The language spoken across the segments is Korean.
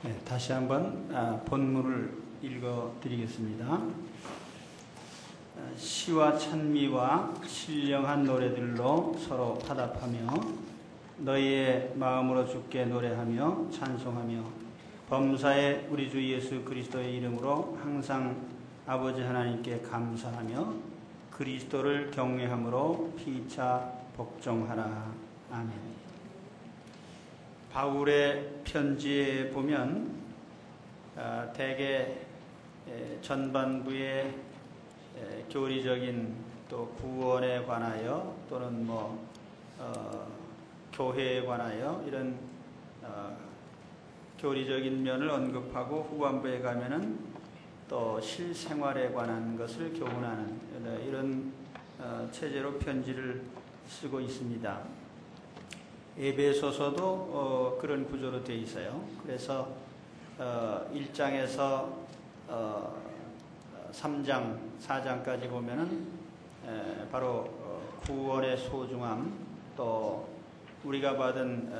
네, 다시 한번 본문을 읽어드리겠습니다. 시와 찬미와 신령한 노래들로 서로 화답하며 너희의 마음으로 주께 노래하며 찬송하며 범사의 우리 주 예수 그리스도의 이름으로 항상 아버지 하나님께 감사하며 그리스도를 경외함으로 피차 복종하라. 아멘. 바울의 편지에 보면 대개 전반부에 교리적인 또 구원에 관하여 또는 교회에 관하여 이런 교리적인 면을 언급하고 후반부에 가면은 또 실생활에 관한 것을 교훈하는 이런 체제로 편지를 쓰고 있습니다. 에베소서도 그런 구조로 되어 있어요. 그래서 1장에서 3장, 4장까지 보면은 바로 구원의 소중함, 또 우리가 받은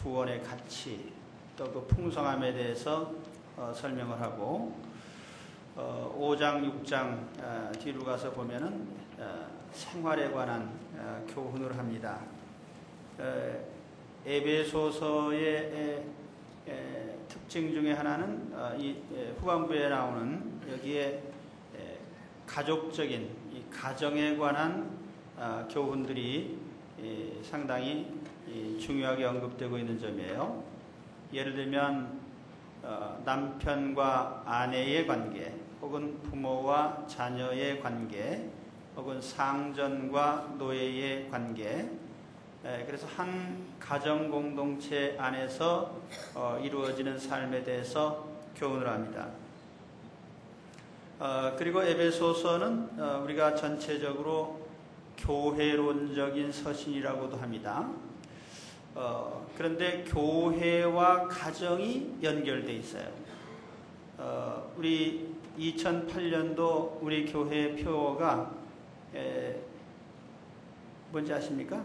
구원의 가치, 또 그 풍성함에 대해서 설명을 하고 5장, 6장 뒤로 가서 보면은 생활에 관한 교훈을 합니다. 에베소서의 특징 중에 하나는 이 후반부에 나오는 여기에 가족적인 이 가정에 관한 교훈들이 상당히 중요하게 언급되고 있는 점이에요. 예를 들면 남편과 아내의 관계, 혹은 부모와 자녀의 관계, 혹은 상전과 노예의 관계, 그래서 한 가정 공동체 안에서 이루어지는 삶에 대해서 교훈을 합니다. 그리고 에베소서는 우리가 전체적으로 교회론적인 서신이라고도 합니다. 그런데 교회와 가정이 연결되어 있어요. 우리 2008년도 우리 교회 표어가 뭔지 아십니까?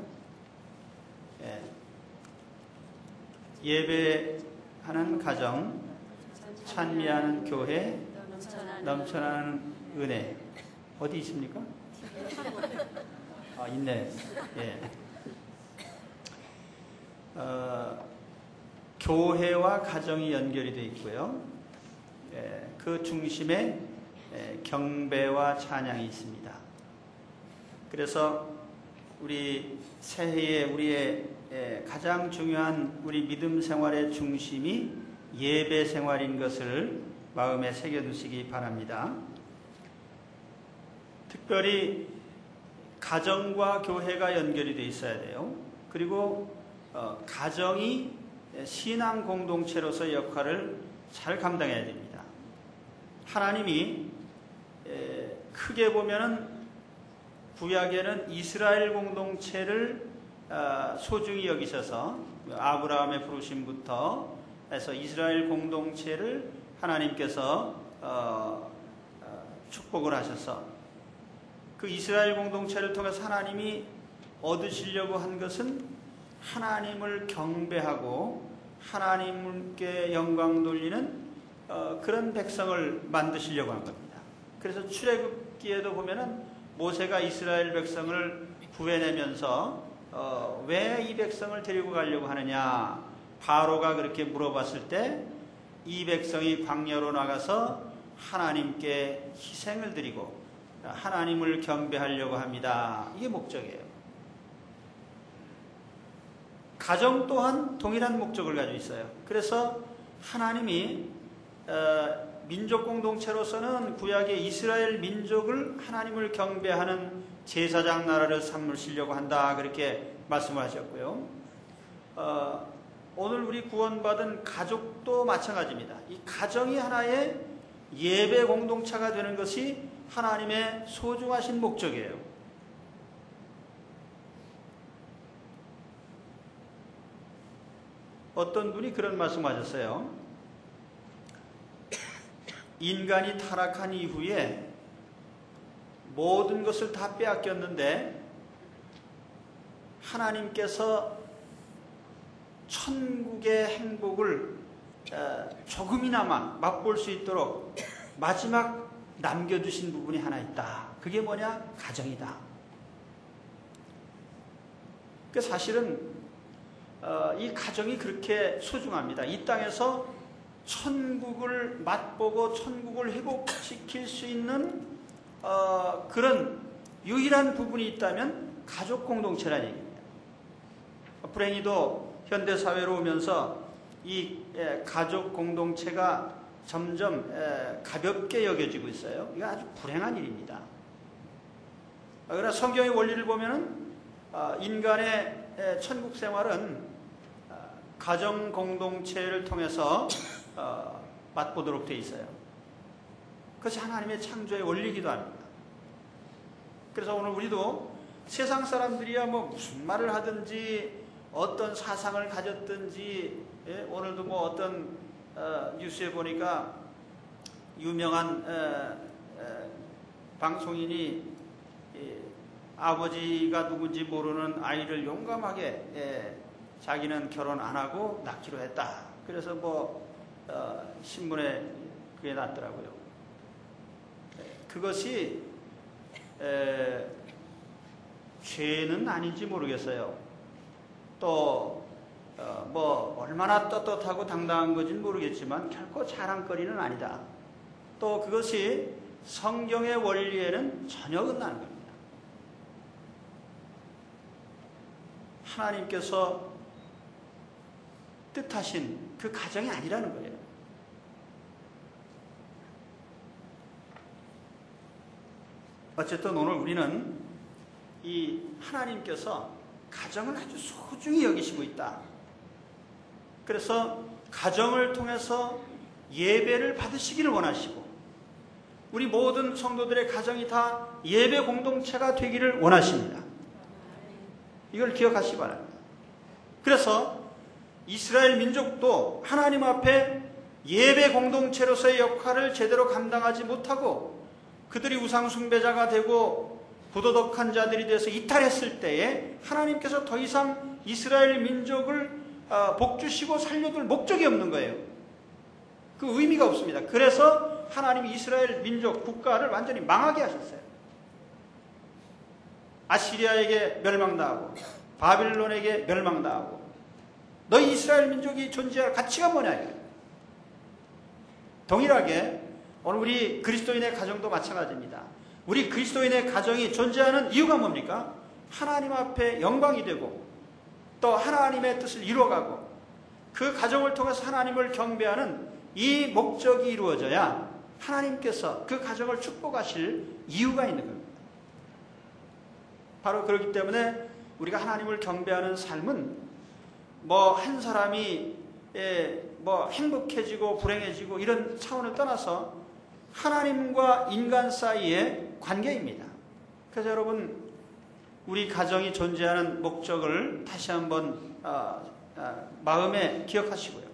예배하는 가정, 찬미하는 교회, 넘쳐나는 은혜. 어디 있습니까? 있네. 교회와 가정이 연결이 되어 있고요. 그 중심에 경배와 찬양이 있습니다. 그래서 우리 새해에 우리의 가장 중요한 우리 믿음 생활의 중심이 예배 생활인 것을 마음에 새겨두시기 바랍니다. 특별히 가정과 교회가 연결이 되어 있어야 돼요. 그리고 가정이 신앙 공동체로서의 역할을 잘 감당해야 됩니다. 하나님이 크게 보면은 구약에는 이스라엘 공동체를 소중히 여기셔서 아브라함의 부르심부터 해서 이스라엘 공동체를 하나님께서 축복을 하셔서 그 이스라엘 공동체를 통해서 하나님이 얻으시려고 한 것은 하나님을 경배하고 하나님께 영광 돌리는 그런 백성을 만드시려고 한 겁니다. 그래서 출애굽기에도 보면은 모세가 이스라엘 백성을 구해내면서 왜 이 백성을 데리고 가려고 하느냐, 바로가 그렇게 물어봤을 때 이 백성이 광야로 나가서 하나님께 희생을 드리고 하나님을 경배하려고 합니다. 이게 목적이에요. 가정 또한 동일한 목적을 가지고 있어요. 그래서 하나님이 민족 공동체로서는 구약의 이스라엘 민족을 하나님을 경배하는 제사장 나라를 삼으시려고 한다, 그렇게 말씀을 하셨고요. 오늘 우리 구원받은 가족도 마찬가지입니다. 이 가정이 하나의 예배 공동체가 되는 것이 하나님의 소중하신 목적이에요. 어떤 분이 그런 말씀하셨어요. 인간이 타락한 이후에 모든 것을 다 빼앗겼는데 하나님께서 천국의 행복을 조금이나마 맛볼 수 있도록 마지막 남겨두신 부분이 하나 있다. 그게 뭐냐? 가정이다. 그 사실은 이 가정이 그렇게 소중합니다. 이 땅에서 천국을 맛보고 천국을 회복시킬 수 있는 그런 유일한 부분이 있다면 가족 공동체라는 얘기입니다. 불행히도 현대사회로 오면서 이 가족 공동체가 점점 가볍게 여겨지고 있어요. 이거 아주 불행한 일입니다. 그러나 성경의 원리를 보면은 인간의 천국 생활은 가정 공동체를 통해서 맛보도록 되어 있어요. 그것이 하나님의 창조의 원리이기도 합니다. 그래서 오늘 우리도 세상 사람들이야 뭐 무슨 말을 하든지 어떤 사상을 가졌든지, 오늘도 뭐 어떤 뉴스에 보니까 유명한 방송인이 아버지가 누군지 모르는 아이를 용감하게 자기는 결혼 안 하고 낳기로 했다. 그래서 뭐 신문에 그게 났더라고요. 그것이 죄는 아닌지 모르겠어요. 또 뭐 얼마나 떳떳하고 당당한 건지는 모르겠지만 결코 자랑거리는 아니다. 또 그것이 성경의 원리에는 전혀 어긋나는 겁니다. 하나님께서 뜻하신 그 가정이 아니라는 거예요. 어쨌든 오늘 우리는 이 하나님께서 가정을 아주 소중히 여기시고 있다. 그래서 가정을 통해서 예배를 받으시기를 원하시고 우리 모든 성도들의 가정이 다 예배 공동체가 되기를 원하십니다. 이걸 기억하시기 바랍니다. 그래서 이스라엘 민족도 하나님 앞에 예배 공동체로서의 역할을 제대로 감당하지 못하고 그들이 우상 숭배자가 되고 부도덕한 자들이 돼서 이탈했을 때에 하나님께서 더 이상 이스라엘 민족을 복주시고 살려둘 목적이 없는 거예요. 그 의미가 없습니다. 그래서 하나님이 이스라엘 민족 국가를 완전히 망하게 하셨어요. 아시리아에게 멸망당하고 바빌론에게 멸망당하고 너희 이스라엘 민족이 존재할 가치가 뭐냐 이거예요. 동일하게 오늘 우리 그리스도인의 가정도 마찬가지입니다. 우리 그리스도인의 가정이 존재하는 이유가 뭡니까? 하나님 앞에 영광이 되고 또 하나님의 뜻을 이루어가고 그 가정을 통해서 하나님을 경배하는 이 목적이 이루어져야 하나님께서 그 가정을 축복하실 이유가 있는 겁니다. 바로 그렇기 때문에 우리가 하나님을 경배하는 삶은 뭐 한 사람이 뭐 행복해지고 불행해지고 이런 차원을 떠나서 하나님과 인간 사이의 관계입니다. 그래서 여러분 우리 가정이 존재하는 목적을 다시 한번 마음에 기억하시고요.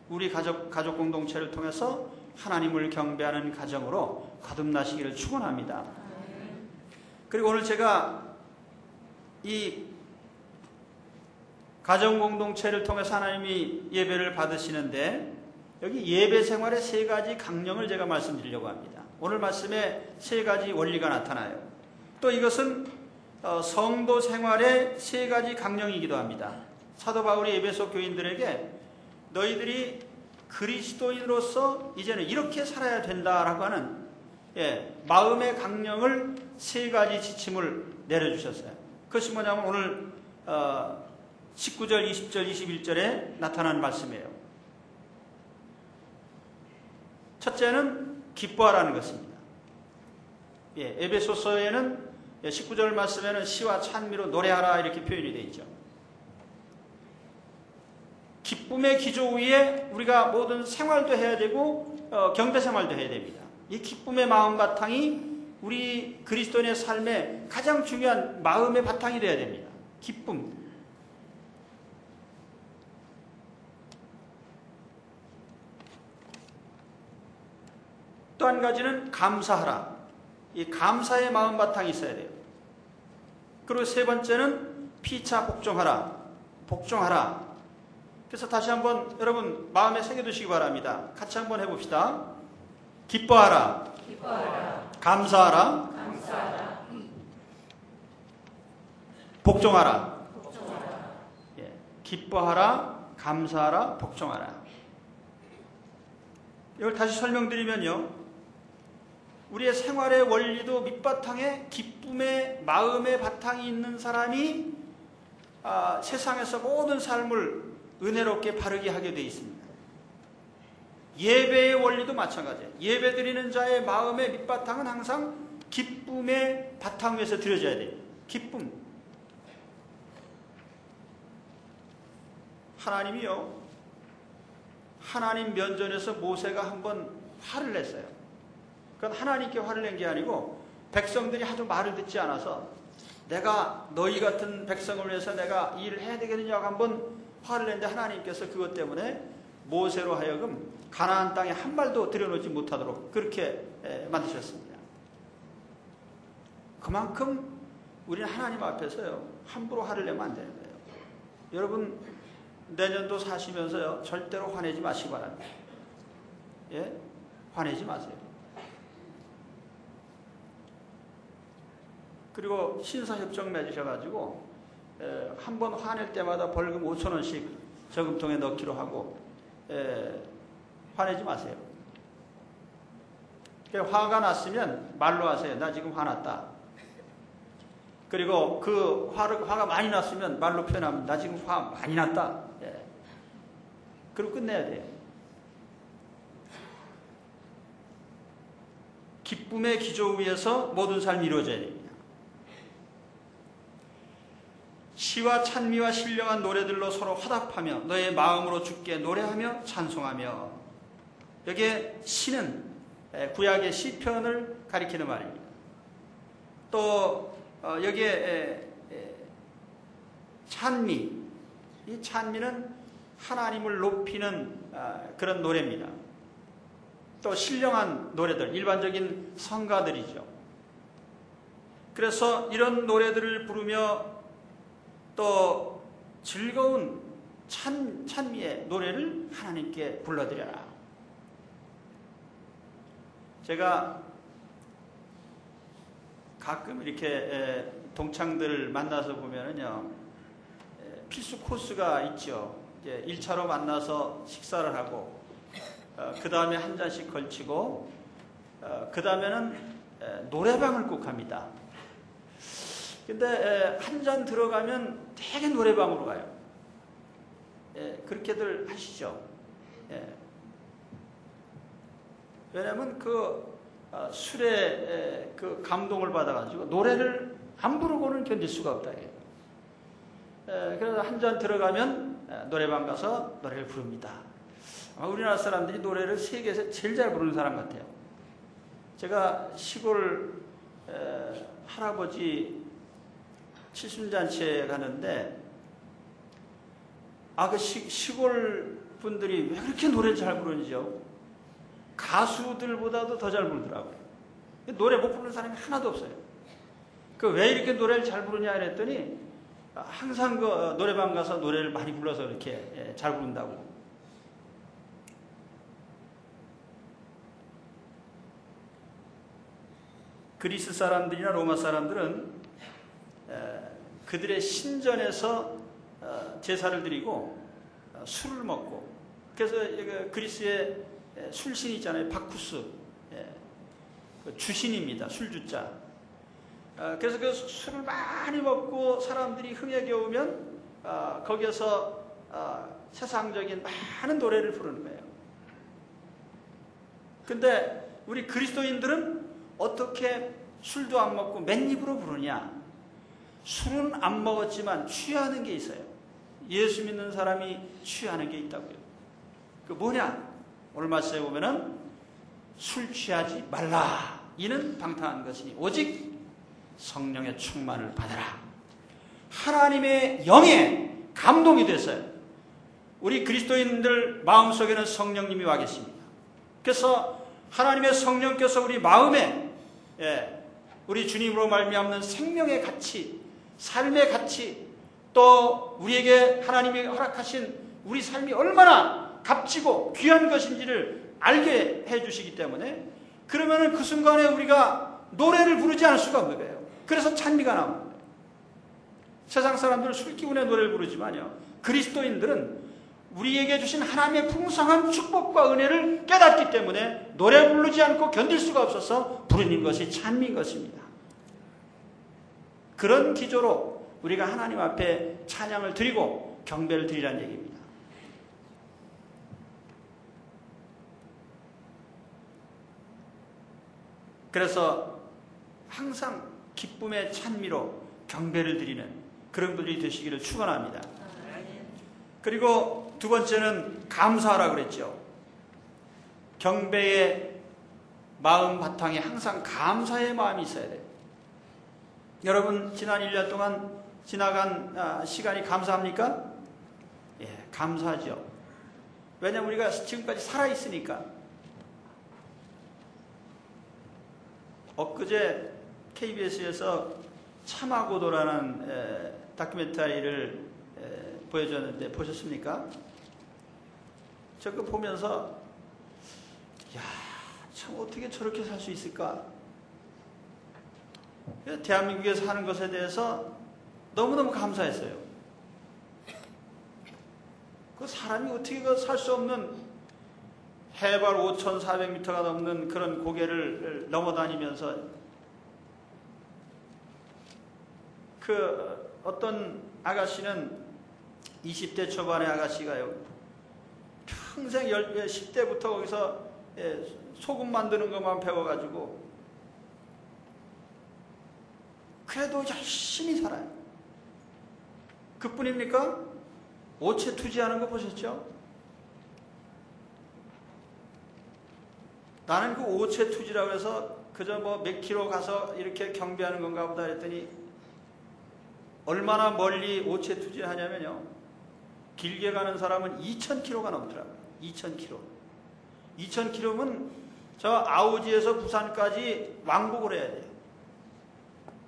우리 가족 공동체를 통해서 하나님을 경배하는 가정으로 거듭나시기를 축원합니다. 그리고 오늘 제가 이 가정 공동체를 통해서 하나님이 예배를 받으시는데 여기 예배 생활의 세 가지 강령을 제가 말씀드리려고 합니다. 오늘 말씀에 세 가지 원리가 나타나요. 또 이것은 성도 생활의 세 가지 강령이기도 합니다. 사도 바울이 에베소 교인들에게 너희들이 그리스도인으로서 이제는 이렇게 살아야 된다라고 하는 마음의 강령을 세 가지 지침을 내려주셨어요. 그것이 뭐냐면 오늘 19절, 20절, 21절에 나타난 말씀이에요. 첫째는 기뻐하라는 것입니다. 에베소서에는 19절 말씀에는 시와 찬미로 노래하라 이렇게 표현이 되어 있죠. 기쁨의 기조 위에 우리가 모든 생활도 해야 되고 경배 생활도 해야 됩니다. 이 기쁨의 마음 바탕이 우리 그리스도인의 삶의 가장 중요한 마음의 바탕이 되어야 됩니다. 기쁨. 또 한 가지는 감사하라. 이 감사의 마음 바탕이 있어야 돼요. 그리고 세 번째는 피차 복종하라. 복종하라. 그래서 다시 한번 여러분 마음에 새겨두시기 바랍니다. 같이 한번 해봅시다. 기뻐하라. 감사하라. 복종하라. 예. 기뻐하라. 감사하라. 복종하라. 이걸 다시 설명드리면요, 우리의 생활의 원리도 밑바탕에 기쁨의 마음의 바탕이 있는 사람이 세상에서 모든 삶을 은혜롭게 바르게 하게 되어 있습니다. 예배의 원리도 마찬가지예요. 예배 드리는 자의 마음의 밑바탕은 항상 기쁨의 바탕 위에서 드려져야 돼요. 기쁨. 하나님이요, 하나님 면전에서 모세가 한번 화를 냈어요. 그건 하나님께 화를 낸 게 아니고 백성들이 하도 말을 듣지 않아서 내가 너희 같은 백성을 위해서 내가 일을 해야 되겠느냐고 한번 화를 냈는데 하나님께서 그것 때문에 모세로 하여금 가나안 땅에 한 발도 들여놓지 못하도록 그렇게 만드셨습니다. 그만큼 우리는 하나님 앞에서요, 함부로 화를 내면 안 되는 거예요. 여러분 내년도 사시면서요, 절대로 화내지 마시기 바랍니다. 예? 화내지 마세요. 그리고 신사협정 맺으셔가지고 한 번 화낼 때마다 벌금 5,000원씩 저금통에 넣기로 하고 화내지 마세요. 화가 났으면 말로 하세요. 나 지금 화났다. 그리고 그 화가 많이 났으면 말로 표현하면 나 지금 화 많이 났다. 예. 그리고 끝내야 돼요. 기쁨의 기조 위에서 모든 삶이 이루어져야 됩니다. 시와 찬미와 신령한 노래들로 서로 화답하며 너의 마음으로 주께 노래하며 찬송하며. 여기에 시는 구약의 시편을 가리키는 말입니다. 또 여기에 찬미, 이 찬미는 하나님을 높이는 그런 노래입니다. 또 신령한 노래들, 일반적인 성가들이죠. 그래서 이런 노래들을 부르며 또 즐거운 찬미의 노래를 하나님께 불러드려라. 제가 가끔 이렇게 동창들 만나서 보면은요, 필수 코스가 있죠. 1차로 만나서 식사를 하고, 그 다음에 한 잔씩 걸치고, 그 다음에는 노래방을 꼭 합니다. 근데 한 잔 들어가면 되게 노래방으로 가요. 그렇게들 하시죠. 왜냐하면 그 술에 그 감동을 받아가지고 노래를 안 부르고는 견딜 수가 없다. 그래서 한 잔 들어가면 노래방 가서 노래를 부릅니다. 아마 우리나라 사람들이 노래를 세계에서 제일 잘 부르는 사람 같아요. 제가 시골 할아버지 칠순잔치에 가는데 그 시골 분들이 왜 그렇게 노래를 잘 부르는지요? 가수들보다도 더 잘 부르더라고요. 노래 못 부르는 사람이 하나도 없어요. 왜 이렇게 노래를 잘 부르냐 그랬더니 항상 그 노래방 가서 노래를 많이 불러서 이렇게 잘 부른다고. 그리스 사람들이나 로마 사람들은 그들의 신전에서 제사를 드리고 술을 먹고, 그래서 그리스의 술신이 있잖아요. 바쿠스, 주신입니다. 술주자. 그래서 그 술을 많이 먹고 사람들이 흥에 겨우면 거기에서 세상적인 많은 노래를 부르는 거예요. 근데 우리 그리스도인들은 어떻게 술도 안 먹고 맨입으로 부르냐? 술은 안 먹었지만 취하는 게 있어요. 예수 믿는 사람이 취하는 게 있다고요. 그 뭐냐? 오늘 말씀에 보면은 술 취하지 말라. 이는 방탕한 것이니 오직 성령의 충만을 받아라. 하나님의 영에 감동이 됐어요. 우리 그리스도인들 마음속에는 성령님이 와 계십니다. 그래서 하나님의 성령께서 우리 마음에 우리 주님으로 말미암는 생명의 가치, 삶의 가치, 또 우리에게 하나님이 허락하신 우리 삶이 얼마나 값지고 귀한 것인지를 알게 해주시기 때문에 그러면은 그 순간에 우리가 노래를 부르지 않을 수가 없는 거예요. 그래서 찬미가 나오는 거예요. 세상 사람들은 술 기운의 노래를 부르지만요, 그리스도인들은 우리에게 주신 하나님의 풍성한 축복과 은혜를 깨닫기 때문에 노래 부르지 않고 견딜 수가 없어서 부르는 것이 찬미인 것입니다. 그런 기조로 우리가 하나님 앞에 찬양을 드리고 경배를 드리라는 얘기입니다. 그래서 항상 기쁨의 찬미로 경배를 드리는 그런 분들이 되시기를 축원합니다. 그리고 두 번째는 감사하라고 그랬죠. 경배의 마음 바탕에 항상 감사의 마음이 있어야 돼요. 여러분, 지난 1년 동안 지나간 시간이 감사합니까? 예, 감사하죠. 왜냐하면 우리가 지금까지 살아있으니까. 엊그제 KBS에서 참하고도라는 다큐멘터리를 보여줬는데 보셨습니까? 저 그거 보면서 야, 참 어떻게 저렇게 살 수 있을까? 대한민국에서 사는 것에 대해서 너무너무 감사했어요. 그 사람이 어떻게 살 수 없는 해발 5,400m가 넘는 그런 고개를 넘어다니면서 그 어떤 아가씨는 20대 초반의 아가씨가요, 평생 10대부터 거기서 소금 만드는 것만 배워가지고 그래도 열심히 살아요. 그뿐입니까? 오체 투지하는 거 보셨죠? 나는 그 오체 투지라고 해서 그저 뭐 몇 킬로 가서 이렇게 경배하는 건가 보다 했더니 얼마나 멀리 오체 투지를 하냐면요, 길게 가는 사람은 2,000km가 넘더라고요. 2,000km. 2,000km면 저 아우지에서 부산까지 왕복을 해야 돼요.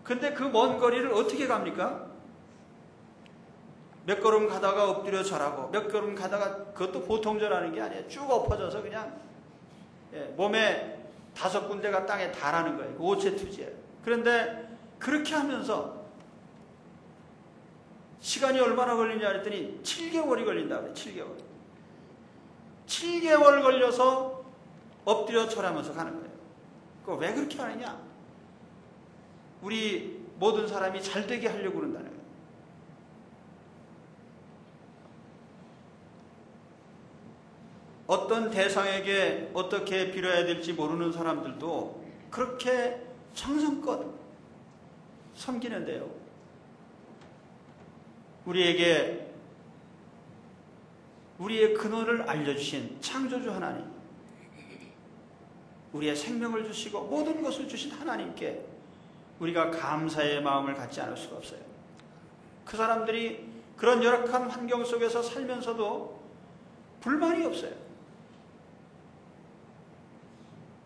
근데 그 먼 거리를 어떻게 갑니까? 몇 걸음 가다가 엎드려 절하고 몇 걸음 가다가, 그것도 보통 절하는 게 아니에요. 쭉 엎어져서 그냥 몸에 5군데가 땅에 닿라는 거예요. 오체투지예요. 그런데 그렇게 하면서 시간이 얼마나 걸리냐 그랬더니 7개월이 걸린다 그래요. 7개월. 7개월 걸려서 엎드려 절하면서 가는 거예요. 그거 왜 그렇게 하느냐? 우리 모든 사람이 잘 되게 하려고 그런다는 거예요. 어떤 대상에게 어떻게 빌어야 될지 모르는 사람들도 그렇게 정성껏 섬기는데요, 우리에게 우리의 근원을 알려주신 창조주 하나님, 우리의 생명을 주시고 모든 것을 주신 하나님께 우리가 감사의 마음을 갖지 않을 수가 없어요. 그 사람들이 그런 열악한 환경 속에서 살면서도 불만이 없어요.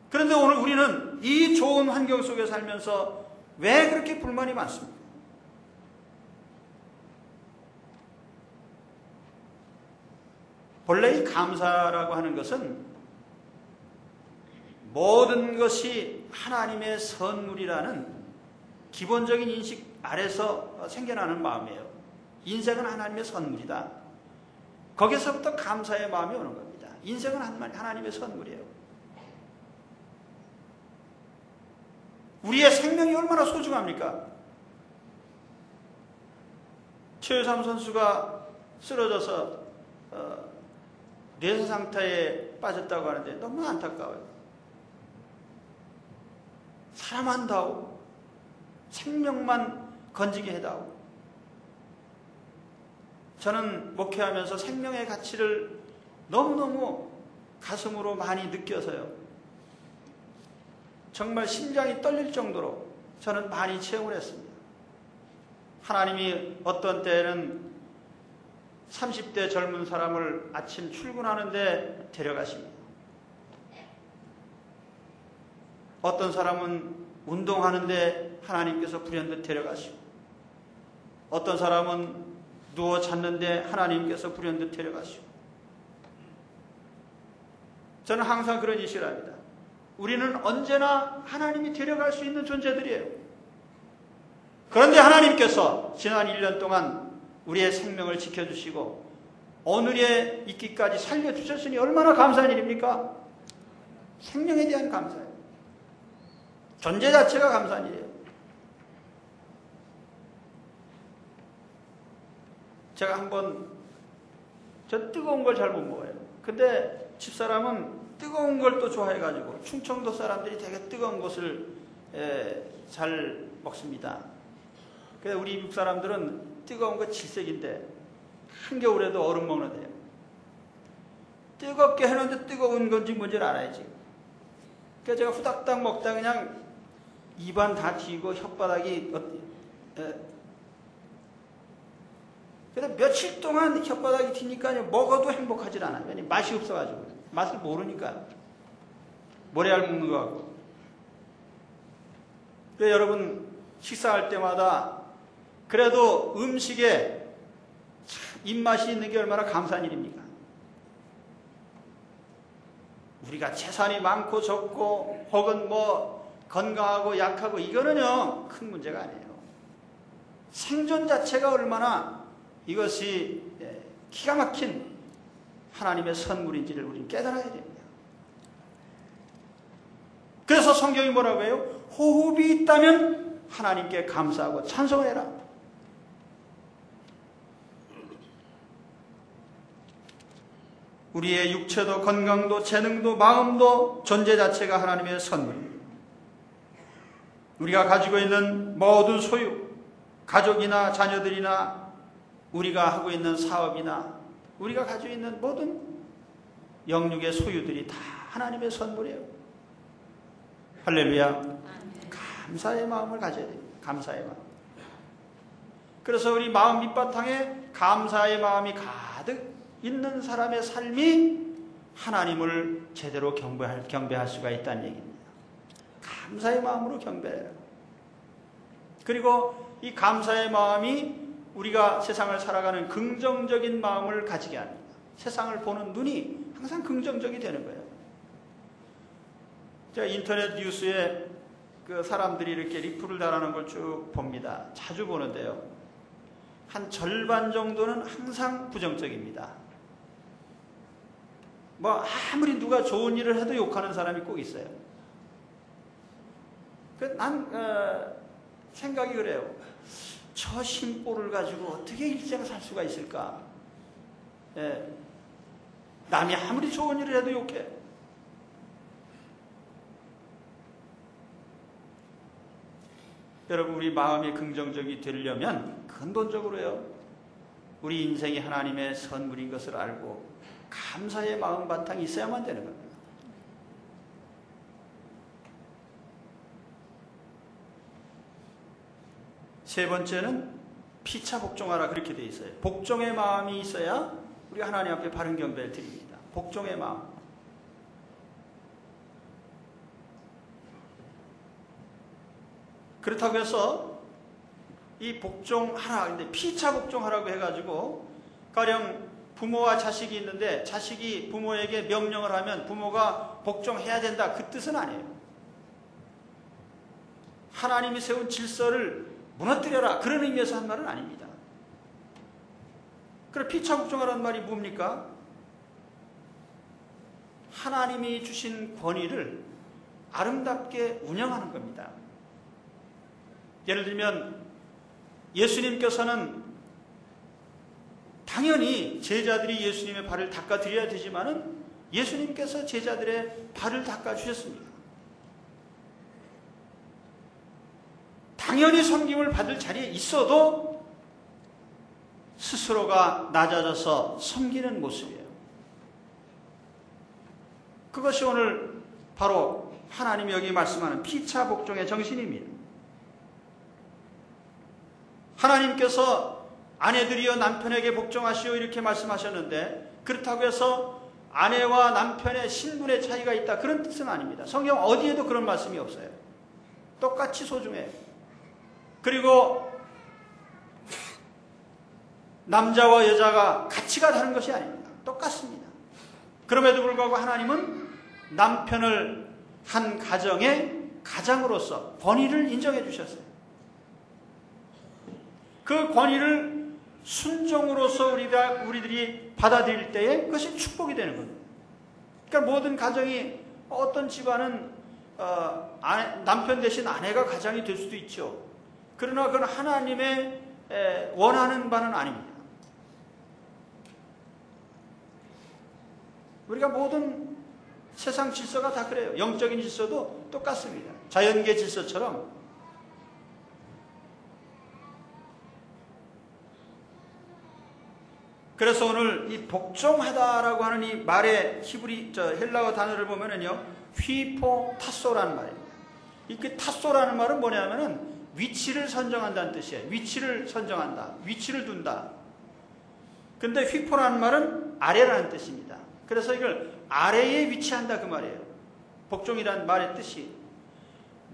그런데 오늘 우리는 이 좋은 환경 속에 살면서 왜 그렇게 불만이 많습니까? 본래 이 감사라고 하는 것은 모든 것이 하나님의 선물이라는 기본적인 인식 아래서 생겨나는 마음이에요. 인생은 하나님의 선물이다. 거기서부터 감사의 마음이 오는 겁니다. 인생은 하나님의 선물이에요. 우리의 생명이 얼마나 소중합니까? 최유삼 선수가 쓰러져서 뇌사 상태에 빠졌다고 하는데 너무 안타까워요. 사람 한다고 생명만 건지게 해다오. 저는 목회하면서 생명의 가치를 너무너무 가슴으로 많이 느껴서요, 정말 심장이 떨릴 정도로 저는 많이 체험을 했습니다. 하나님이 어떤 때에는 30대 젊은 사람을 아침 출근하는데 데려가십니다. 어떤 사람은 운동하는데 하나님께서 불현듯 데려가시고, 어떤 사람은 누워 잤는데 하나님께서 불현듯 데려가시고. 저는 항상 그런 인식을 합니다. 우리는 언제나 하나님이 데려갈 수 있는 존재들이에요. 그런데 하나님께서 지난 1년 동안 우리의 생명을 지켜주시고 오늘에 있기까지 살려주셨으니 얼마나 감사한 일입니까? 생명에 대한 감사예요. 존재 자체가 감사한 일이에요. 제가 한번 저 뜨거운 걸 잘 못 먹어요. 근데 집사람은 뜨거운 걸 또 좋아해가지고 충청도 사람들이 되게 뜨거운 것을 잘 먹습니다. 근데 우리 미국 사람들은 뜨거운 거 질색인데 한겨울에도 얼음 먹는데요. 뜨겁게 해놓는데 뜨거운 건지 뭔지를 알아야지. 그래서 제가 후닥닥 먹다 그냥 입안 다 튀고 혓바닥이 그래서 며칠 동안 혓바닥이 튀니까 먹어도 행복하지 않아요. 왜냐면 맛이 없어가지고. 맛을 모르니까. 모래알 먹는 거 같고. 그래서 여러분 식사할 때마다 그래도 음식에 입맛이 있는 게 얼마나 감사한 일입니까? 우리가 재산이 많고 적고 혹은 뭐 건강하고 약하고 이거는요 큰 문제가 아니에요. 생존 자체가 얼마나 이것이 기가 막힌 하나님의 선물인지를 우리는 깨달아야 됩니다. 그래서 성경이 뭐라고 해요? 호흡이 있다면 하나님께 감사하고 찬송을 해라. 우리의 육체도 건강도 재능도 마음도 존재 자체가 하나님의 선물입니다. 우리가 가지고 있는 모든 소유, 가족이나 자녀들이나 우리가 하고 있는 사업이나 우리가 가지고 있는 모든 영육의 소유들이 다 하나님의 선물이에요. 할렐루야. 감사의 마음을 가져야 됩니다. 감사의 마음. 그래서 우리 마음 밑바탕에 감사의 마음이 가득 있는 사람의 삶이 하나님을 제대로 경배할 수가 있다는 얘기입니다. 감사의 마음으로 경배해요. 그리고 이 감사의 마음이 우리가 세상을 살아가는 긍정적인 마음을 가지게 합니다. 세상을 보는 눈이 항상 긍정적이 되는 거예요. 제가 인터넷 뉴스에 그 사람들이 이렇게 리플을 달아놓은 걸 쭉 봅니다. 자주 보는데요. 한 절반 정도는 항상 부정적입니다. 뭐 아무리 누가 좋은 일을 해도 욕하는 사람이 꼭 있어요. 난 생각이 그래요. 저 심보를 가지고 어떻게 일생을 살 수가 있을까? 예. 남이 아무리 좋은 일을 해도 욕해. 여러분 우리 마음이 긍정적이 되려면 근본적으로요. 우리 인생이 하나님의 선물인 것을 알고 감사의 마음 바탕이 있어야만 되는 겁니다. 세 번째는 피차 복종하라 그렇게 되어 있어요. 복종의 마음이 있어야 우리가 하나님 앞에 바른 경배를 드립니다. 복종의 마음. 그렇다고 해서 이 복종하라, 근데 피차 복종하라고 해가지고 가령 부모와 자식이 있는데 자식이 부모에게 명령을 하면 부모가 복종해야 된다 그 뜻은 아니에요. 하나님이 세운 질서를 무너뜨려라 그런 의미에서 한 말은 아닙니다. 그럼 피차 복종하라는 말이 뭡니까? 하나님이 주신 권위를 아름답게 운영하는 겁니다. 예를 들면 예수님께서는 당연히 제자들이 예수님의 발을 닦아드려야 되지만은 예수님께서 제자들의 발을 닦아주셨습니다. 당연히 섬김을 받을 자리에 있어도 스스로가 낮아져서 섬기는 모습이에요. 그것이 오늘 바로 하나님이 여기 말씀하는 피차 복종의 정신입니다. 하나님께서 아내들이여 남편에게 복종하시오 이렇게 말씀하셨는데 그렇다고 해서 아내와 남편의 신분의 차이가 있다 그런 뜻은 아닙니다. 성경 어디에도 그런 말씀이 없어요. 똑같이 소중해요. 그리고 남자와 여자가 가치가 다른 것이 아닙니다. 똑같습니다. 그럼에도 불구하고 하나님은 남편을 한 가정의 가장으로서 권위를 인정해 주셨어요. 그 권위를 순종으로서 우리들이 받아들일 때에 그것이 축복이 되는 겁니다. 그러니까 모든 가정이 어떤 집안은 남편 대신 아내가 가장이 될 수도 있죠. 그러나 그건 하나님의 원하는 바는 아닙니다. 우리가 모든 세상 질서가 다 그래요. 영적인 질서도 똑같습니다. 자연계 질서처럼 그래서 오늘 이 복종하다라고 하는 이 말의 헬라어 단어를 보면은요, 휘포타소라는 말입니다. 이 타소라는 말은 뭐냐면은 위치를 선정한다는 뜻이에요. 위치를 선정한다. 위치를 둔다. 근데 휘포라는 말은 아래라는 뜻입니다. 그래서 이걸 아래에 위치한다 그 말이에요. 복종이라는 말의 뜻이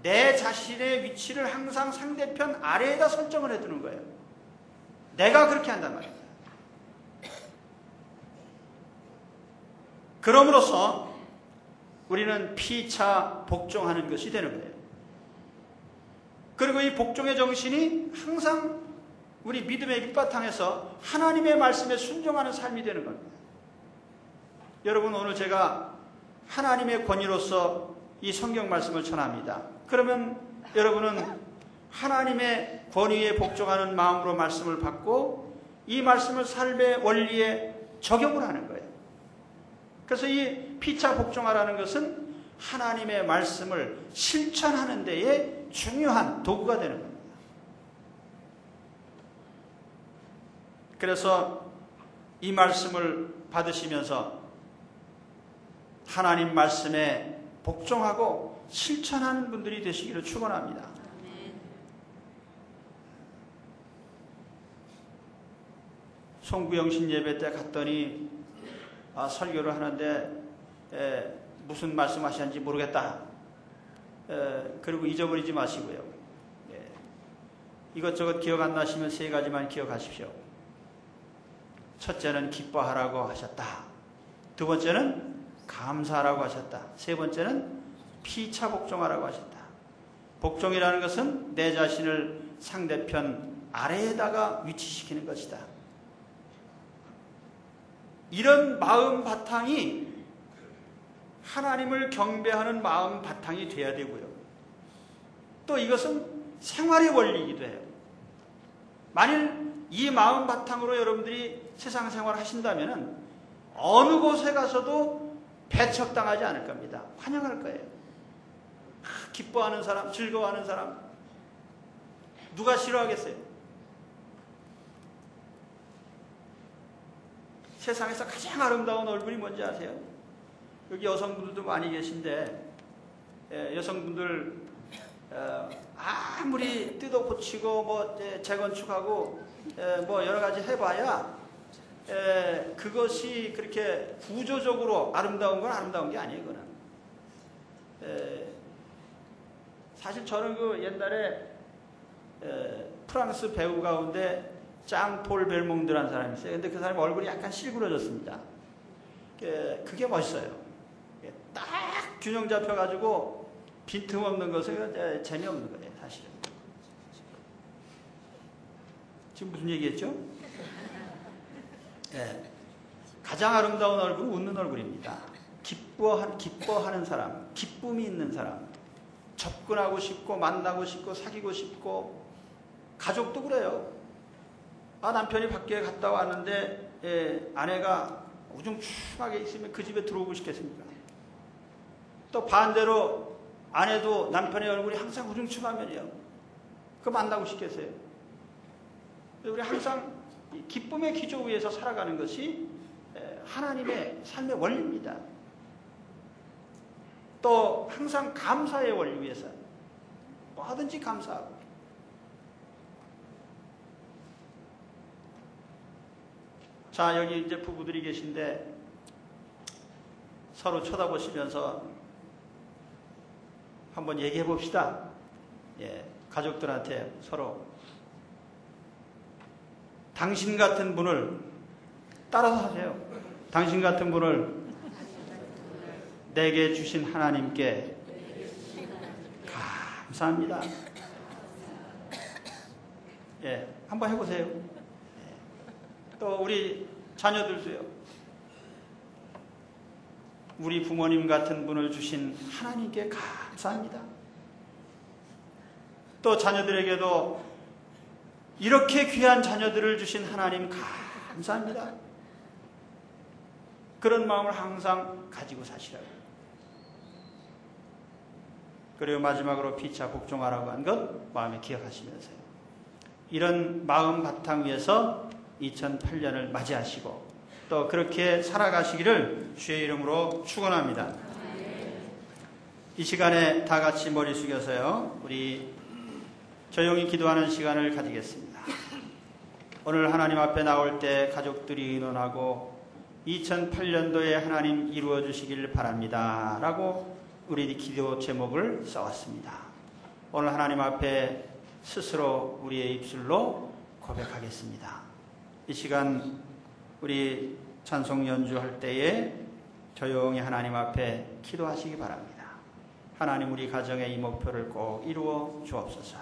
내 자신의 위치를 항상 상대편 아래에다 설정을 해두는 거예요. 내가 그렇게 한단 말이에요. 그럼으로써 우리는 피차 복종하는 것이 되는 거예요. 그리고 이 복종의 정신이 항상 우리 믿음의 밑바탕에서 하나님의 말씀에 순종하는 삶이 되는 겁니다. 여러분, 오늘 제가 하나님의 권위로서 이 성경 말씀을 전합니다. 그러면 여러분은 하나님의 권위에 복종하는 마음으로 말씀을 받고 이 말씀을 삶의 원리에 적용을 하는 거예요. 그래서 이 피차 복종하라는 것은 하나님의 말씀을 실천하는 데에 중요한 도구가 되는 겁니다. 그래서 이 말씀을 받으시면서 하나님 말씀에 복종하고 실천하는 분들이 되시기를 축원합니다. 송구영신 예배 때 갔더니 설교를 하는데 무슨 말씀하셨는지 모르겠다. 그리고 잊어버리지 마시고요. 이것저것 기억 안 나시면 세 가지만 기억하십시오. 첫째는 기뻐하라고 하셨다. 두 번째는 감사하라고 하셨다. 세 번째는 피차 복종하라고 하셨다. 복종이라는 것은 내 자신을 상대편 아래에다가 위치시키는 것이다. 이런 마음 바탕이 하나님을 경배하는 마음 바탕이 돼야 되고요. 또 이것은 생활의 원리이기도 해요. 만일 이 마음 바탕으로 여러분들이 세상 생활을 하신다면 어느 곳에 가서도 배척당하지 않을 겁니다. 환영할 거예요. 기뻐하는 사람, 즐거워하는 사람, 누가 싫어하겠어요? 세상에서 가장 아름다운 얼굴이 뭔지 아세요? 여기 여성분들도 많이 계신데 여성분들 아무리 뜯어 고치고 재건축하고 여러 가지 해봐야 그것이 그렇게 구조적으로 아름다운 건 아름다운 게 아니에요. 그거는 사실 저는 그 옛날에 프랑스 배우 가운데 짱폴 벨몽드라는 사람이 있어요. 근데 그 사람이 얼굴이 약간 실구러졌습니다. 그게 멋있어요. 딱 균형 잡혀가지고 빈틈없는 것은 재미없는 거예요, 사실은. 지금 무슨 얘기했죠? 가장 아름다운 얼굴은 웃는 얼굴입니다. 기뻐하는 사람, 기쁨이 있는 사람, 접근하고 싶고 만나고 싶고 사귀고 싶고, 가족도 그래요. 남편이 밖에 갔다 왔는데 아내가 우중충하게 있으면 그 집에 들어오고 싶겠습니까? 또 반대로 아내도 남편의 얼굴이 항상 우중충하면요, 그거 만나고 싶겠어요? 우리 항상 기쁨의 기조 위에서 살아가는 것이 하나님의 삶의 원리입니다. 또 항상 감사의 원리 위에서 뭐든지 감사하고, 자, 여기 이제 부부들이 계신데 서로 쳐다보시면서 한번 얘기해 봅시다. 가족들한테 서로 당신 같은 분을 따라서 하세요. 당신 같은 분을 내게 주신 하나님께 감사합니다. 예, 한번 해보세요. 또 우리 자녀들도요. 우리 부모님 같은 분을 주신 하나님께 감사합니다. 또 자녀들에게도 이렇게 귀한 자녀들을 주신 하나님 감사합니다. 그런 마음을 항상 가지고 사시라고. 그리고 마지막으로 피차 복종하라고 한 것 마음에 기억하시면서요. 이런 마음 바탕 위에서 2008년을 맞이하시고 또 그렇게 살아가시기를 주의 이름으로 축원합니다. 이 시간에 다 같이 머리 숙여서요. 우리 조용히 기도하는 시간을 가지겠습니다. 오늘 하나님 앞에 나올 때 가족들이 의논하고 2008년도에 하나님 이루어 주시길 바랍니다. 라고 우리 기도 제목을 써왔습니다. 오늘 하나님 앞에 스스로 우리의 입술로 고백하겠습니다. 이 시간 우리 찬송 연주할 때에 조용히 하나님 앞에 기도하시기 바랍니다. 하나님 우리 가정의 이 목표를 꼭 이루어 주옵소서.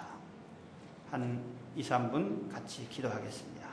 한 2, 3분 같이 기도하겠습니다.